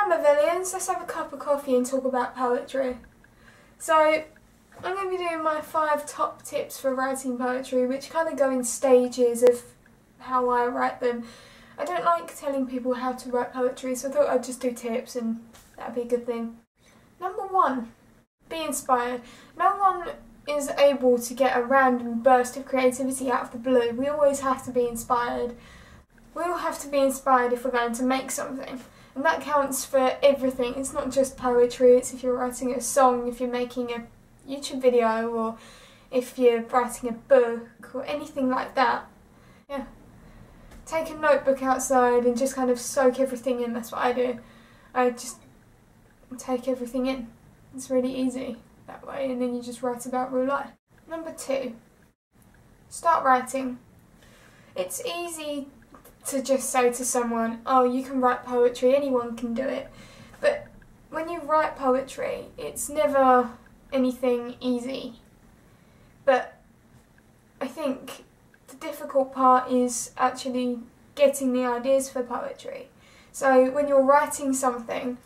Hi Movellians, let's have a cup of coffee and talk about poetry. So, I'm going to be doing my 5 top tips for writing poetry, which kind of go in stages of how I write them. I don't like telling people how to write poetry, so I thought I'd just do tips and that'd be a good thing. Number 1, be inspired. No one is able to get a random burst of creativity out of the blue. We always have to be inspired. We all have to be inspired if we're going to make something. And that counts for everything. It's not just poetry, it's if you're writing a song, if you're making a YouTube video, or if you're writing a book, or anything like that. Yeah. Take a notebook outside and just kind of soak everything in. That's what I do. I just take everything in. It's really easy that way, and then you just write about real life. Number 2, start writing. It's easy to just say to someone, oh, you can write poetry, anyone can do it. But when you write poetry, it's never anything easy. But I think the difficult part is actually getting the ideas for poetry. So when you're writing something,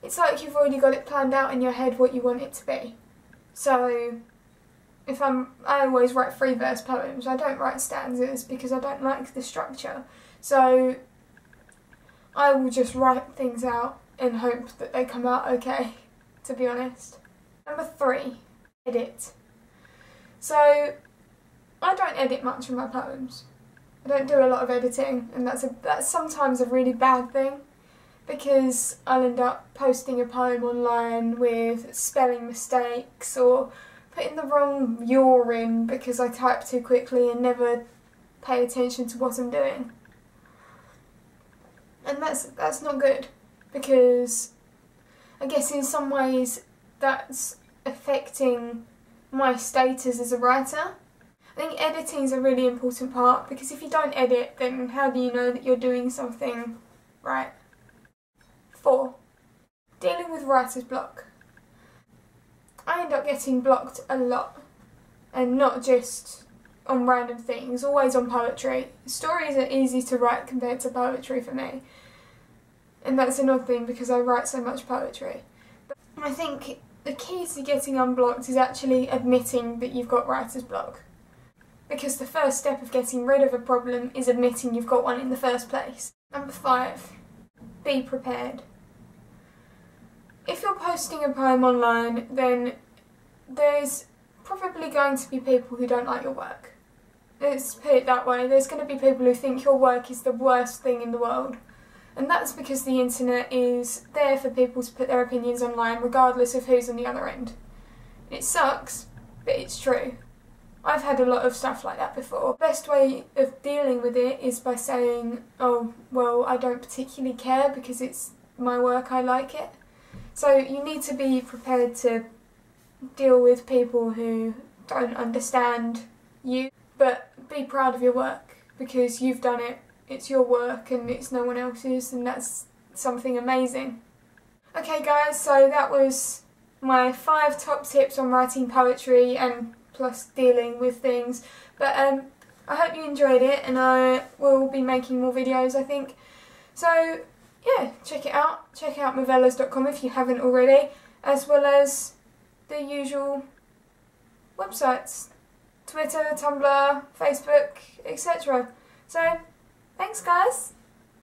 it's like you've already got it planned out in your head what you want it to be. So I always write 3-verse poems. I don't write stanzas because I don't like the structure. So I will just write things out and hope that they come out okay, to be honest. Number 3, edit. So I don't edit much of my poems. I don't do a lot of editing, and that's sometimes a really bad thing, because I'll end up posting a poem online with spelling mistakes or putting the wrong "you're" in because I type too quickly and never pay attention to what I'm doing. And that's not good, because I guess in some ways that's affecting my status as a writer. I think editing is a really important part, because if you don't edit, then how do you know that you're doing something right? 4, dealing with writer's block. I end up getting blocked a lot, and not just on random things, always on poetry. Stories are easy to write compared to poetry for me, and that's an odd thing because I write so much poetry. But I think the key to getting unblocked is actually admitting that you've got writer's block, because the first step of getting rid of a problem is admitting you've got one in the first place. Number 5, be prepared. If you're posting a poem online, then there's probably going to be people who don't like your work. Let's put it that way. There's going to be people who think your work is the worst thing in the world. And that's because the internet is there for people to put their opinions online regardless of who's on the other end. It sucks, but it's true. I've had a lot of stuff like that before. The best way of dealing with it is by saying, oh, well, I don't particularly care because it's my work, I like it. So you need to be prepared to deal with people who don't understand you, but be proud of your work because you've done it. It's your work and it's no one else's, and that's something amazing. Okay guys, so that was my 5 top tips on writing poetry and plus dealing with things. But I hope you enjoyed it, and I will be making more videos, I think. So yeah, check it out. Check out movellas.com if you haven't already, as well as the usual websites, Twitter, Tumblr, Facebook, etc. So thanks guys!